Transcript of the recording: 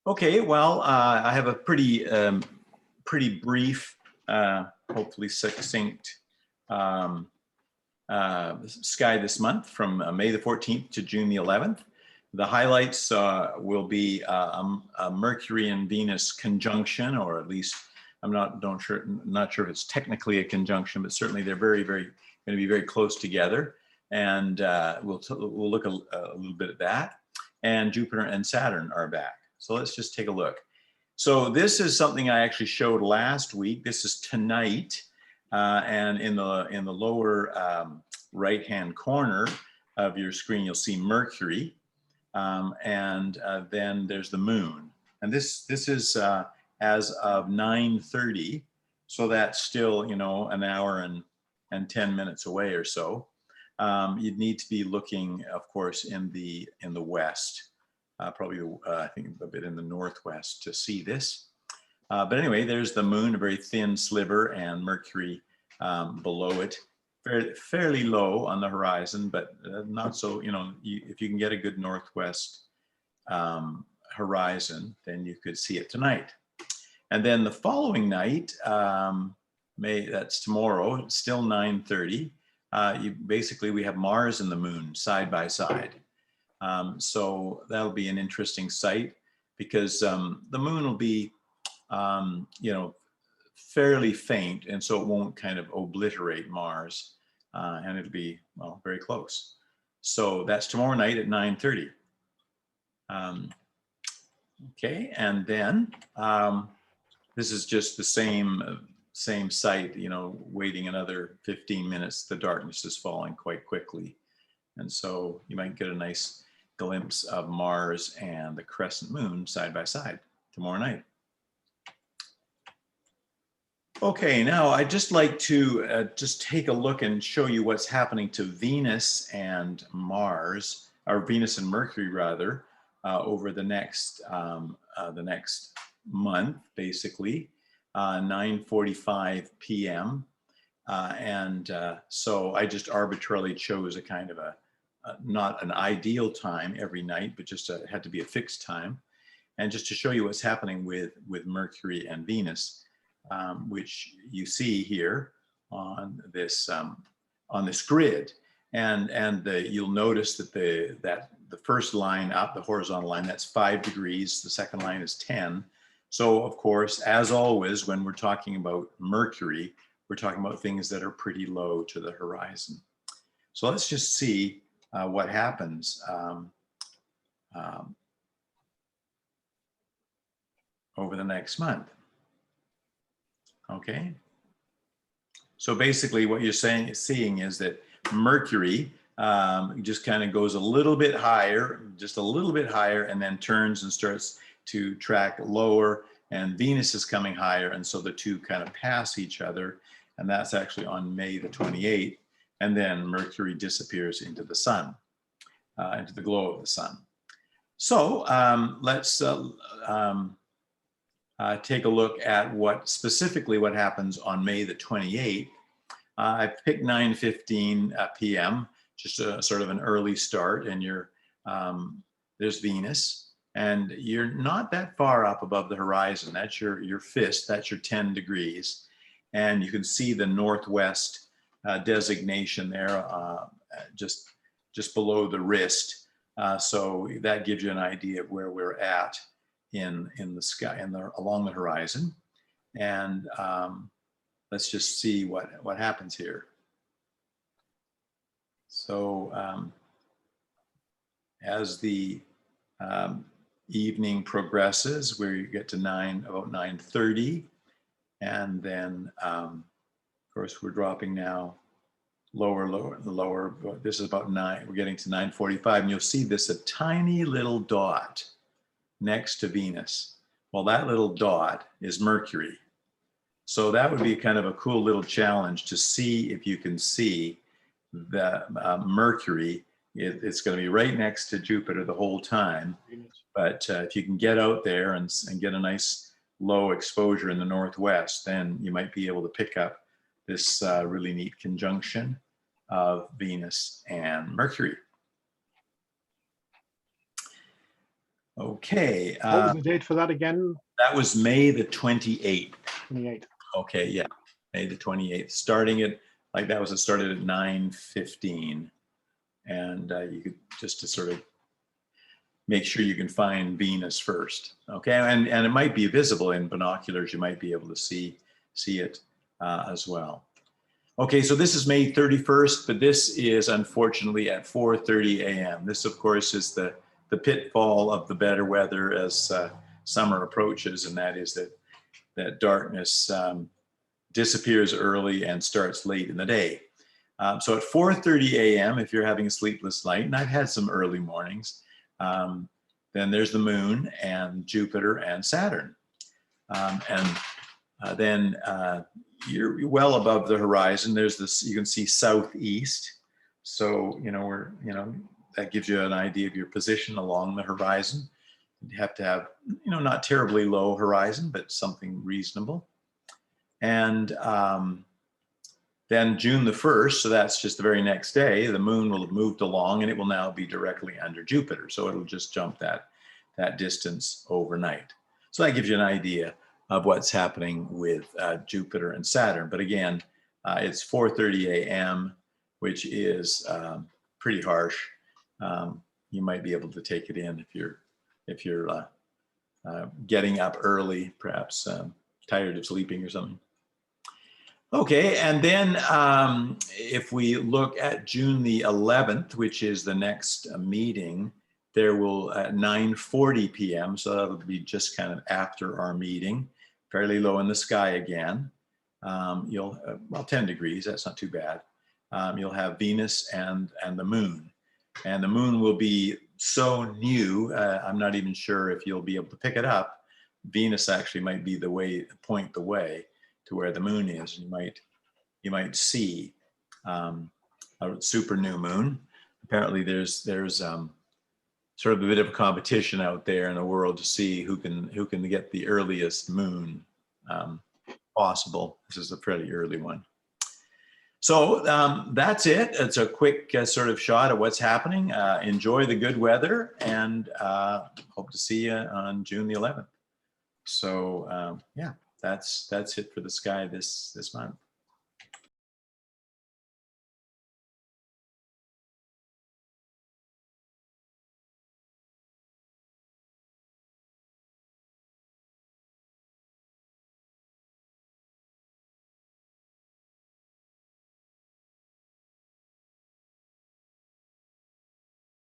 Okay, well, I have a pretty brief, hopefully succinct um, sky this month from May the 14th to June the 11th. The highlights will be a Mercury and Venus conjunction, or at least I'm not sure if it's technically a conjunction, but certainly they're very going to be very close together. And we'll look a little bit at that. And Jupiter and Saturn are back. So let's just take a look. So this is something I actually showed last week. This is tonight, and in the lower right-hand corner of your screen, you'll see Mercury, and then there's the Moon. And this is as of 9:30, so that's still an hour and 10 minutes away or so. You'd need to be looking, of course, in the west. Probably, I think, a bit in the northwest to see this. But anyway, there's the Moon, a very thin sliver, and Mercury below it, fairly low on the horizon, but not so, if you can get a good northwest horizon, then you could see it tonight. And then the following night, that's tomorrow, it's still 9:30. We have Mars and the Moon side by side. So that'll be an interesting sight because the Moon will be, fairly faint, and so it won't kind of obliterate Mars, and it'll be, well, very close. So that's tomorrow night at 9:30. Okay, and then this is just the same site, waiting another 15 minutes. The darkness is falling quite quickly, and so you might get a nice glimpse of Mars and the crescent moon side by side tomorrow night. Okay, now I'd just like to just take a look and show you what's happening to Venus and Mars, or Venus and Mercury rather, over the next month, basically, 9:45 p.m. So I just arbitrarily chose a kind of not an ideal time every night, but just it had to be a fixed time. And just to show you what's happening with Mercury and Venus, which you see here on this grid. And you'll notice that the first line up, the horizontal line, that's 5 degrees. The second line is 10. So of course, as always, when we're talking about Mercury, we're talking about things that are pretty low to the horizon. So let's just see what happens over the next month. Okay. So basically what you're seeing is that Mercury just kind of goes a little bit higher, and then turns and starts to track lower, and Venus is coming higher, and so the two kind of pass each other, and that's actually on May the 28th. And then Mercury disappears into the sun, into the glow of the sun. So let's take a look at specifically what happens on May the 28th. I picked 9:15 p.m., just a sort of an early start, and there's Venus, and you're not that far up above the horizon. That's your fist, that's your 10 degrees, and you can see the northwest designation there, just below the wrist. So that gives you an idea of where we're at in the sky, along the horizon. And let's just see what happens here. So as the evening progresses, we get to about 9:30, and then of course we're dropping now lower. This is about 9. We're getting to 9:45, and you'll see this a tiny little dot next to Venus. Well, that little dot is Mercury. So that would be kind of a cool little challenge to see if you can see the Mercury. It's going to be right next to Jupiter the whole time. But if you can get out there and get a nice low exposure in the northwest, then you might be able to pick up this really neat conjunction of Venus and Mercury. Okay, What was the date for that again? that was May the 28th. 28. Okay, yeah, May the 28th, starting at, like that was, it started at 9:15. And you could, just to sort of make sure you can find Venus first. Okay, and it might be visible in binoculars. You might be able to see it as well. Okay, so this is May 31st, but this is unfortunately at 4:30 a.m. This, of course, is the pitfall of the better weather as summer approaches, and that is that darkness disappears early and starts late in the day. So at 4:30 a.m., if you're having a sleepless night, and I've had some early mornings, then there's the moon and Jupiter and Saturn. Then you're well above the horizon. There's this, you can see southeast. So, that gives you an idea of your position along the horizon. You have to have, not terribly low horizon, but something reasonable. And then June the 1st, so that's just the very next day, the moon will have moved along and it will now be directly under Jupiter. So it'll just jump that distance overnight. So that gives you an idea of what's happening with Jupiter and Saturn. But again, it's 4:30 a.m., which is pretty harsh. You might be able to take it in if you're getting up early, perhaps tired of sleeping or something. Okay, and then if we look at June the 11th, which is the next meeting, there will at 9:40 p.m., so that'll be just kind of after our meeting, fairly low in the sky again. You'll, well, 10 degrees, that's not too bad. You'll have Venus and the moon. And the moon will be so new, I'm not even sure if you'll be able to pick it up. Venus actually might be point the way to where the moon is. You might see a super new moon. Apparently there's sort of a bit of a competition out there in the world to see who can get the earliest moon possible. This is a fairly early one. So that's it. It's a quick sort of shot of what's happening. Enjoy the good weather, and hope to see you on June the 11th. So yeah, that's it for the sky this month.